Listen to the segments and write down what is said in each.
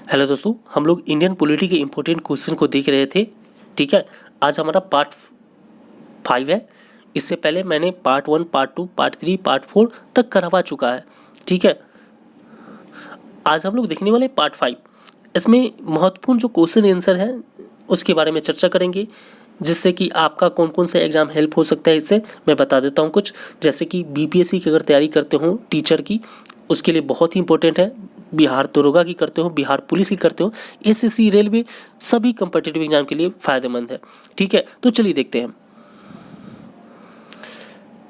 Hello दोस्तों, हम लोग इंडियन पॉलिटी के इम्पोर्टेंट क्वेश्चन को देख रहे थे। ठीक है, आज हमारा पार्ट 5 है। इससे पहले मैंने पार्ट 1, पार्ट 2, पार्ट 3, पार्ट 4 तक करवा चुका है। ठीक है, आज हम लोग देखने वाले पार्ट 5। इसमें महत्वपूर्ण जो क्वेश्चन आंसर है उसके बारे में चर्चा करेंगे, जिससे कि आपका कौन कौन से एग्ज़ाम हेल्प हो सकता है। इससे मैं बता देता हूँ कुछ, जैसे कि बीपीएससी की अगर तैयारी करते हो टीचर की, उसके लिए बहुत ही इंपॉर्टेंट है। बिहार दरोगा की करते हो, बिहार पुलिस की करते हो, एसएससी, रेलवे, सभी कम्पिटिटिव एग्जाम के लिए फ़ायदेमंद है। ठीक है, तो चलिए देखते हैं।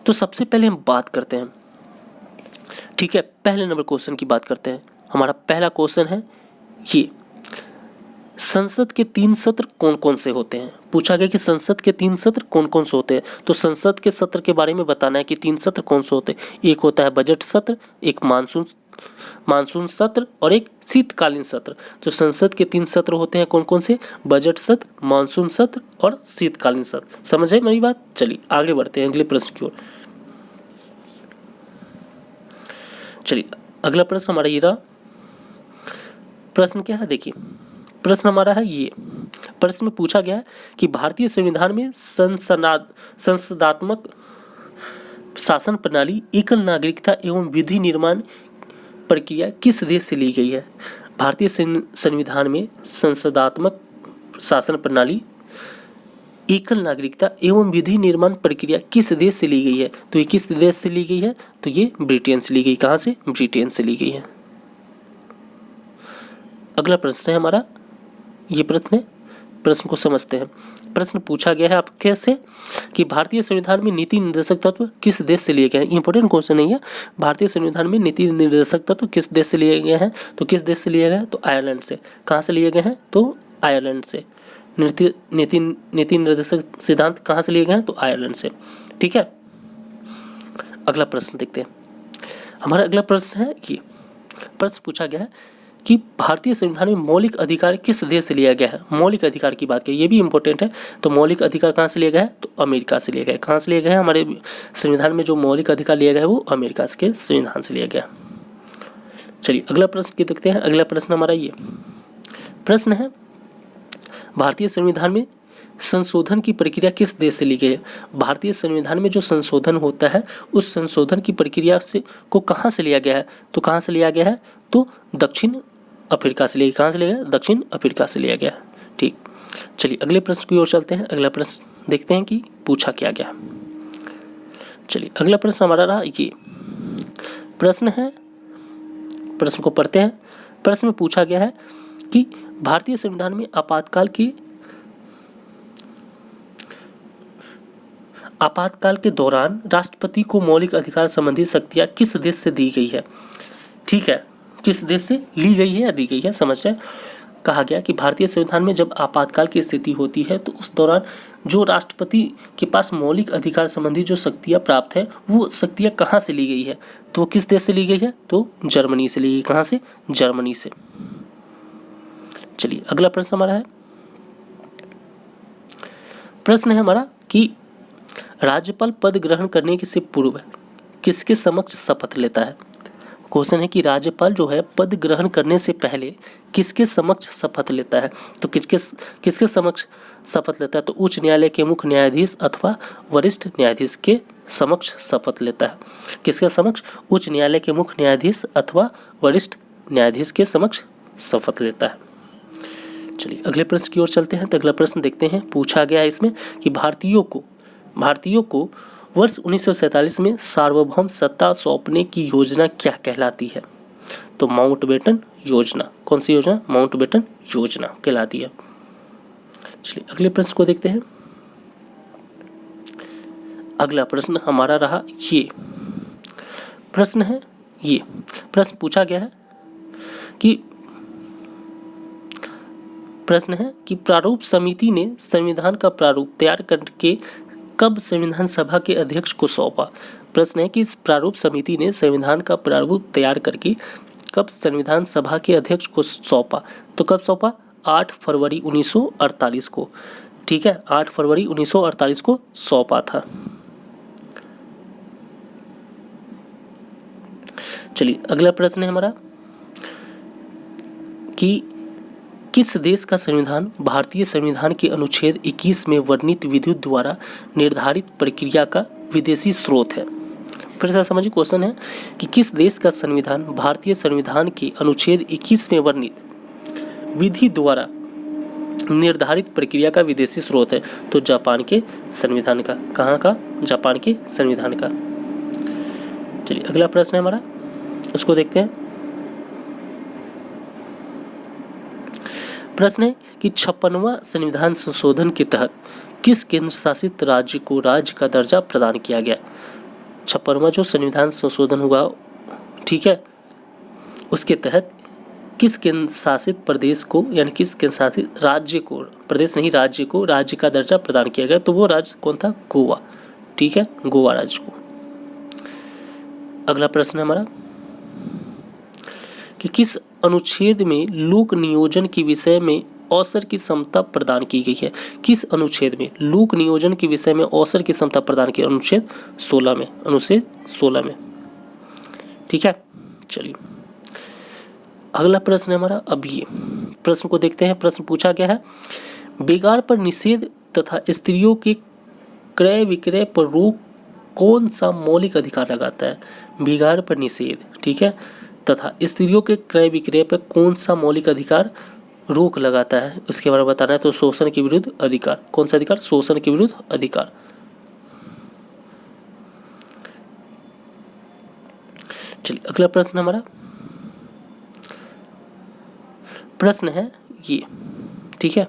तो सबसे पहले हम बात करते हैं, ठीक है, पहले नंबर क्वेश्चन की बात करते हैं। हमारा पहला क्वेश्चन है ये, संसद के 3 सत्र कौन कौन से होते हैं। पूछा गया कि संसद के 3 सत्र कौन कौन से होते हैं। तो संसद के सत्र के बारे में बताना है कि 3 सत्र कौन से होते हैं। एक होता है बजट सत्र, एक मानसून सत्र और एक शीतकालीन सत्र। तो संसद के 3 सत्र होते हैं कौन कौन से, बजट सत्र, मानसून सत्र और शीतकालीन सत्र। समझे मेरी बात। चलिए आगे बढ़ते हैं अगले प्रश्न की ओर। चलिए अगला प्रश्न हमारा ये रहा। प्रश्न क्या है, देखिए प्रश्न हमारा है ये। प्रश्न में पूछा गया है कि भारतीय संविधान में संसदात्मक शासन प्रणाली, एकल नागरिकता एवं विधि निर्माण प्रक्रिया किस देश से ली गई है। भारतीय संविधान में संसदात्मक शासन प्रणाली, एकल नागरिकता एवं विधि निर्माण प्रक्रिया किस देश से ली गई है। तो ये किस देश से ली गई है, तो ये ब्रिटेन से ली गई। कहाँ से, ब्रिटेन से ली गई है। अगला प्रश्न है हमारा ये प्रश्न है, प्रश्न को समझते हैं। प्रश्न पूछा गया है आपके से कि भारतीय संविधान में नीति निर्देशक तत्व किस देश से लिए गए हैं। इंपॉर्टेंट क्वेश्चन है ये। भारतीय संविधान में नीति निर्देशक तत्व किस देश से लिए गए हैं। तो किस देश से लिए गए हैं, तो आयरलैंड से। कहाँ से लिए गए हैं, तो आयरलैंड से। नीति निर्देशक सिद्धांत कहाँ से लिए गए हैं, तो आयरलैंड से। ठीक है, अगला प्रश्न देखते हैं। हमारा अगला प्रश्न है कि प्रश्न पूछा गया है कि भारतीय संविधान में मौलिक अधिकार किस देश से लिया गया है। मौलिक अधिकार की बात करें, ये भी इंपॉर्टेंट है। तो मौलिक अधिकार कहाँ से लिया गया है, तो अमेरिका से लिया गया है। कहाँ से लिया गया है, हमारे संविधान में जो मौलिक अधिकार लिया गया है वो अमेरिका के संविधान से लिया गया। चलिए अगला प्रश्न की देखते हैं। अगला प्रश्न हमारा ये प्रश्न है, भारतीय संविधान में संशोधन की प्रक्रिया किस देश से ली गई है। भारतीय संविधान में जो संशोधन होता है उस संशोधन की प्रक्रिया से को कहाँ से लिया गया है। तो कहाँ से लिया गया है, तो दक्षिण अफ्रीका से लिया। कहाँ से लिया गया, दक्षिण अफ्रीका से लिया गया। ठीक, चलिए अगले प्रश्न की ओर चलते हैं। अगला प्रश्न देखते हैं कि पूछा क्या गया। चलिए अगला प्रश्न हमारा रहा ये प्रश्न है, प्रश्न को पढ़ते हैं। प्रश्न में पूछा गया है कि भारतीय संविधान में आपातकाल के दौरान राष्ट्रपति को मौलिक अधिकार संबंधी शक्तियाँ किस देश से दी गई है। ठीक है, किस देश से ली गई है या दी गई है, समझ रहे हैं। कहा गया कि भारतीय संविधान में जब आपातकाल की स्थिति होती है तो उस दौरान जो राष्ट्रपति के पास मौलिक अधिकार संबंधी जो शक्तियाँ प्राप्त है वो शक्तियाँ कहाँ से ली गई है। तो वो किस देश से ली गई है, तो जर्मनी से ली गई। कहाँ से, जर्मनी से। चलिए अगला प्रश्न हमारा है, प्रश्न है हमारा कि राज्यपाल पद ग्रहण करने से पूर्व किसके समक्ष शपथ लेता है। क्वेश्चन है कि राज्यपाल जो है पद ग्रहण करने से पहले किसके समक्ष शपथ लेता है। तो किसके समक्ष शपथ लेता है, तो उच्च न्यायालय के मुख्य न्यायाधीश अथवा वरिष्ठ न्यायाधीश के समक्ष शपथ लेता है। किसके समक्ष, उच्च न्यायालय के मुख्य न्यायाधीश अथवा वरिष्ठ न्यायाधीश के समक्ष शपथ लेता है। चलिए अगले प्रश्न की ओर चलते हैं। तो अगला प्रश्न देखते हैं। पूछा गया है इसमें कि भारतीयों को वर्ष 1947 में सार्वभौम सत्ता सौंपने की योजना क्या कहलाती है। तो माउंटबेटन योजना। कौन सी योजना, माउंटबेटन योजना कहलाती है। चलिए अगले प्रश्न को देखते हैं। अगला प्रश्न हमारा रहा ये प्रश्न है ये प्रश्न पूछा गया है कि प्रारूप समिति ने संविधान का प्रारूप तैयार करके कब संविधान सभा के अध्यक्ष को सौंपा। प्रश्न है कि इस प्रारूप समिति ने संविधान का प्रारूप तैयार करके कब संविधान सभा के अध्यक्ष को सौंपा। तो कब सौंपा, 8 फरवरी 1948 को। ठीक है, 8 फरवरी 1948 को सौंपा था। चलिए अगला प्रश्न है हमारा कि किस देश का संविधान भारतीय संविधान के अनुच्छेद 21 में वर्णित विधि द्वारा निर्धारित प्रक्रिया का विदेशी स्रोत है? फिर से समझिए, क्वेश्चन है कि किस देश का संविधान भारतीय संविधान के अनुच्छेद 21 में वर्णित विधि द्वारा निर्धारित प्रक्रिया का विदेशी स्रोत है? तो जापान के संविधान का। कहाँ का? जापान के संविधान का। चलिए अगला प्रश्न है हमारा, उसको देखते हैं। प्रश्न है कि 56वां संविधान संशोधन के तहत किस केंद्र शासित राज्य को राज्य का दर्जा प्रदान किया गया? 56वां जो संविधान संशोधन हुआ, ठीक है, उसके तहत किस केंद्र शासित प्रदेश को, यानी किस केंद्र शासित राज्य को, प्रदेश नहीं राज्य को, राज्य का दर्जा प्रदान किया गया? तो वो राज्य कौन था? गोवा। ठीक है, गोवा राज्य को। अगला प्रश्न है हमारा कि किस अनुच्छेद में लोक नियोजन के विषय में अवसर की समता प्रदान की गई है? किस अनुच्छेद में लोक नियोजन के विषय में अवसर की समता प्रदान की? अनुच्छेद 16 में। अनुच्छेद 16 में। ठीक है, चलिए अगला प्रश्न है हमारा। अब ये प्रश्न को देखते हैं। प्रश्न पूछा गया है, बेगार पर निषेध तथा स्त्रियों के क्रय विक्रय पर रोक कौन सा मौलिक अधिकार लगाता है? बेगार पर निषेध, ठीक है, तथा स्त्रियों के क्रय विक्रय पर कौन सा मौलिक अधिकार रोक लगाता है? उसके बारे में बताना है। तो शोषण के विरुद्ध अधिकार। कौन सा अधिकार? शोषण के विरुद्ध अधिकार। चलिए अगला प्रश्न हमारा, प्रश्न है ये, ठीक है,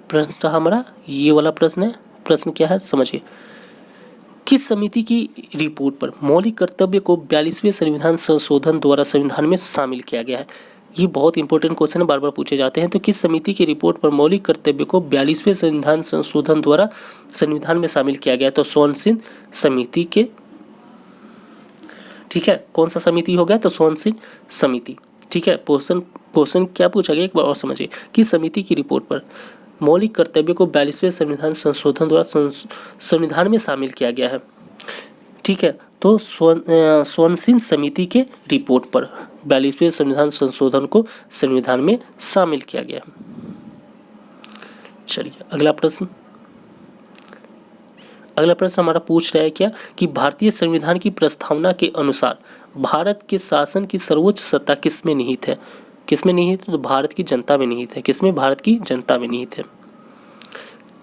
प्रश्न हमारा ये वाला प्रश्न है। प्रश्न क्या है समझिए, किस समिति की रिपोर्ट पर मौलिक कर्तव्य को 42वें संविधान संशोधन द्वारा संविधान में शामिल किया गया है? ये बहुत इंपॉर्टेंट क्वेश्चन है, बार बार पूछे जाते हैं। तो किस समिति की रिपोर्ट पर मौलिक कर्तव्य को 42वें संविधान संशोधन द्वारा संविधान में शामिल किया गया? तो सोनसिन समिति के, ठीक है, कौन सा समिति हो गया? तो सोनसिन समिति। ठीक है, क्वेश्चन क्या पूछा गया एक बार और समझिए, किस समिति की रिपोर्ट पर मौलिक कर्तव्य को 42वें संविधान संशोधन द्वारा संविधान में शामिल किया गया है? ठीक है, तो सोनसिन समिति के रिपोर्ट पर 42वें संविधान संशोधन को संविधान में शामिल किया गया। चलिए अगला प्रश्न। अगला प्रश्न हमारा पूछ रहा है क्या कि भारतीय संविधान की प्रस्तावना के अनुसार भारत के शासन की सर्वोच्च सत्ता किसमें निहित है? किसमें निहित है? तो भारत की जनता में निहित है। किसमें? भारत की जनता में निहित है।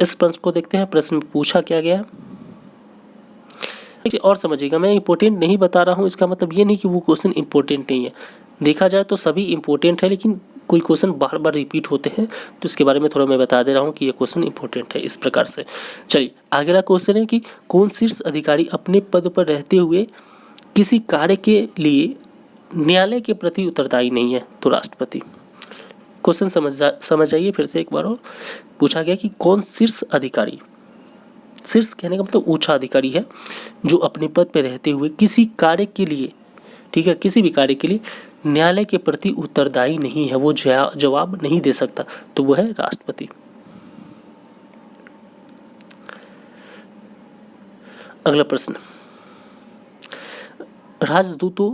इस प्रश्न को देखते हैं। प्रश्न पूछा क्या गया है और समझिएगा, मैं इंपॉर्टेंट नहीं बता रहा हूँ, इसका मतलब ये नहीं कि वो क्वेश्चन इंपॉर्टेंट नहीं है। देखा जाए तो सभी इंपॉर्टेंट है, लेकिन कोई क्वेश्चन बार बार रिपीट होते हैं, तो इसके बारे में थोड़ा मैं बता दे रहा हूँ कि ये क्वेश्चन इंपॉर्टेंट है इस प्रकार से। चलिए अगला क्वेश्चन है कि कौन शीर्ष अधिकारी अपने पद पर रहते हुए किसी कार्य के लिए न्यायालय के प्रति उत्तरदायी नहीं है? तो राष्ट्रपति। क्वेश्चन समझ जाइए फिर से एक बार और। पूछा गया कि कौन शीर्ष अधिकारी, शीर्ष कहने का मतलब ऊंचा अधिकारी है, जो अपने पद पर रहते हुए किसी कार्य के लिए, ठीक है, किसी भी कार्य के लिए न्यायालय के प्रति उत्तरदायी नहीं है, वो जवाब नहीं दे सकता, तो वो है राष्ट्रपति। अगला प्रश्न, राजदूतों,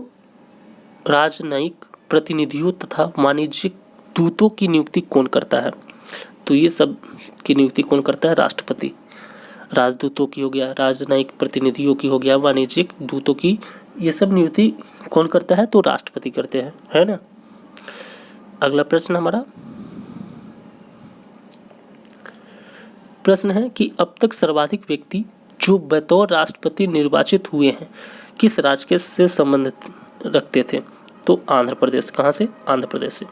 राजनयिक प्रतिनिधियों तथा वाणिज्यिक दूतों की नियुक्ति कौन करता है? तो ये सब की नियुक्ति कौन करता है? राष्ट्रपति। राजदूतों की हो गया, राजनयिक प्रतिनिधियों की हो गया, वाणिज्यिक दूतों की, ये सब नियुक्ति कौन करता है? तो राष्ट्रपति करते हैं, है ना। अगला प्रश्न हमारा प्रश्न है कि अब तक सर्वाधिक व्यक्ति जो बतौर राष्ट्रपति निर्वाचित हुए हैं किस राज्य से संबंध रखते थे? तो आंध्र प्रदेश। कहाँ से? आंध्र प्रदेश से।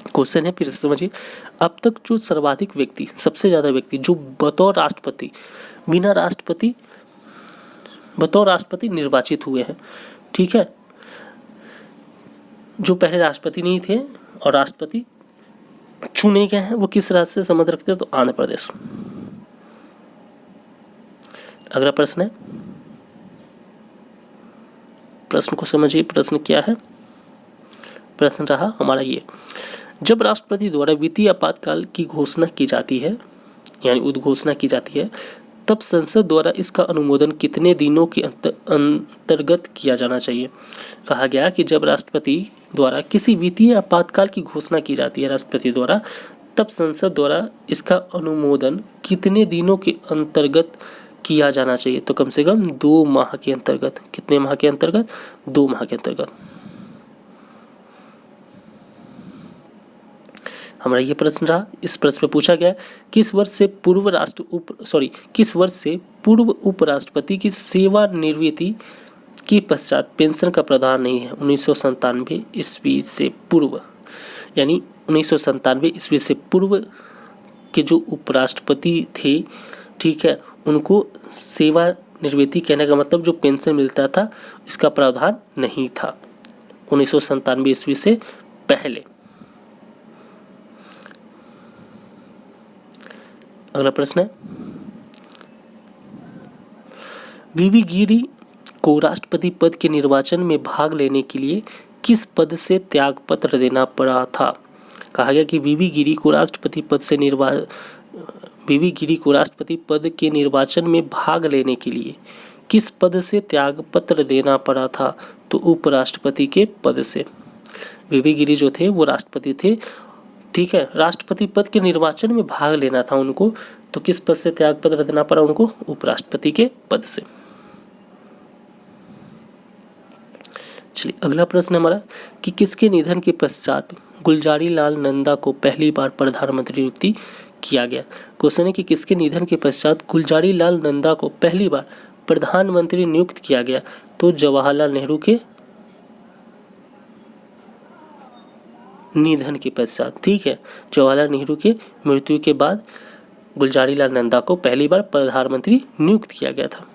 क्वेश्चन है फिर से समझिए, अब तक जो सर्वाधिक व्यक्ति, सबसे ज्यादा व्यक्ति जो बतौर राष्ट्रपति, बिना राष्ट्रपति, बतौर राष्ट्रपति निर्वाचित हुए हैं, ठीक है, जो पहले राष्ट्रपति नहीं थे और राष्ट्रपति चुने गए हैं, वो किस राज्य से संबंध रखते हैं? तो आंध्र प्रदेश। अगला प्रश्न है, प्रश्न को समझिए, प्रश्न क्या है? प्रश्न रहा हमारा ये, जब राष्ट्रपति द्वारा वित्तीय आपातकाल की घोषणा की जाती है, यानी उद्घोषणा की जाती है, तब संसद द्वारा इसका अनुमोदन कितने दिनों के अंतर्गत किया जाना चाहिए। कहा गया कि जब राष्ट्रपति द्वारा किसी वित्तीय आपातकाल की घोषणा की जाती है राष्ट्रपति द्वारा, तब संसद द्वारा इसका अनुमोदन कितने दिनों के अंतर्गत किया जाना चाहिए। तो कम से कम 2 माह के अंतर्गत। कितने माह के अंतर्गत? 2 माह के अंतर्गत। हमारा ये प्रश्न रहा। इस प्रश्न में पूछा गया किस वर्ष से पूर्व उपराष्ट्रपति की सेवानिवृत्ति के पश्चात पेंशन का प्रावधान नहीं है। 1997 ईस्वी से पूर्व, यानी 1997 ईस्वी से पूर्व के जो उपराष्ट्रपति थे, ठीक है, उनको सेवानिवृत्ति कहने का मतलब जो पेंशन मिलता था इसका प्रावधान नहीं था 1997 ईस्वी से पहले। अगला प्रश्न है, वीवी गिरी को राष्ट्रपति पद के निर्वाचन में भाग लेने के लिए किस पद से त्यागपत्र देना पड़ा था। कहा गया कि वीवी गिरी को राष्ट्रपति पद के निर्वाचन में भाग लेने के लिए किस पद से त्यागपत्र देना पड़ा था। तो उपराष्ट्रपति के पद से। वीवी गिरी जो थे वो राष्ट्रपति थे, ठीक है, राष्ट्रपति पद के निर्वाचन में भाग लेना था उनको, तो किस पद से त्यागपत्र देना पड़ा उनको? उपराष्ट्रपति के पद से। चलिए अगला प्रश्न हमारा कि किसके निधन के पश्चात गुलजारी लाल नंदा को पहली बार प्रधानमंत्री नियुक्ति किया गया। क्वेश्चन है कि किसके निधन के पश्चात गुलजारी लाल नंदा को पहली बार प्रधानमंत्री नियुक्त किया गया। तो जवाहरलाल नेहरू के निधन के पश्चात, ठीक है, जवाहरलाल नेहरू के मृत्यु के बाद गुलजारी लाल नंदा को पहली बार प्रधानमंत्री नियुक्त किया गया था।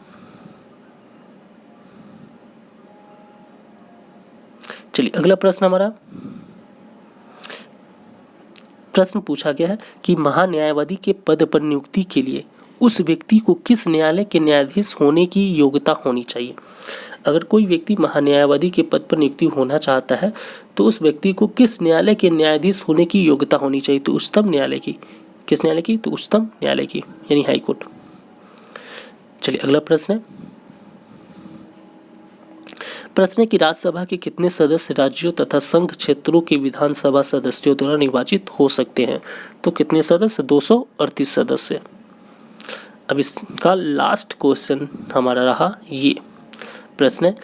चलिए अगला प्रश्न हमारा, प्रश्न पूछा गया है कि महान्यायवादी के पद पर नियुक्ति के लिए उस व्यक्ति को किस न्यायालय के न्यायाधीश होने की योग्यता होनी चाहिए। अगर कोई व्यक्ति महान्यायवादी के पद पर नियुक्ति होना चाहता है तो उस व्यक्ति को किस न्यायालय के न्यायाधीश होने की योग्यता होनी चाहिए। तो उच्चतम न्यायालय की। किस न्यायालय की? तो उच्चतम न्यायालय की, यानी हाई कोर्ट। चलिए अगला प्रश्न है, प्रश्न है कि राज्यसभा के कितने सदस्य राज्यों तथा संघ क्षेत्रों के विधानसभा सदस्यों द्वारा निर्वाचित हो सकते हैं। तो कितने सदस्य? 238 सदस्य। अब इसका लास्ट क्वेश्चन हमारा रहा ये प्रश्न है,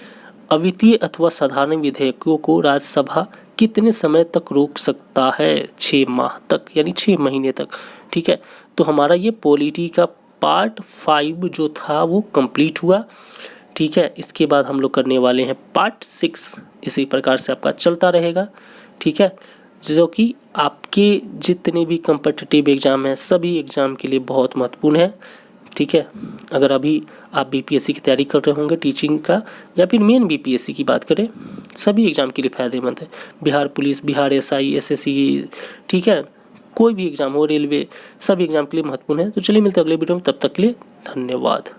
अवित्तीय अथवा साधारण विधेयकों को राज्यसभा कितने समय तक रोक सकता है? 6 माह तक, यानी 6 महीने तक, ठीक है। तो हमारा ये पॉलिटी का पार्ट 5 जो था वो कंप्लीट हुआ, ठीक है। इसके बाद हम लोग करने वाले हैं पार्ट 6। इसी प्रकार से आपका चलता रहेगा, ठीक है, जो कि आपके जितने भी कॉम्पिटिटिव एग्ज़ाम हैं सभी एग्ज़ाम के लिए बहुत महत्वपूर्ण है, ठीक है। अगर अभी आप बीपीएससी की तैयारी कर रहे होंगे टीचिंग का, या फिर मेन बीपीएससी की बात करें, सभी एग्ज़ाम के लिए फ़ायदेमंद है। Bihar police, Bihar SI, SSC, ठीक है, कोई भी एग्ज़ाम हो, रेलवे, सभी एग्ज़ाम के लिए महत्वपूर्ण है। तो चलिए मिलते हैं अगले वीडियो में, तब तक के लिए धन्यवाद।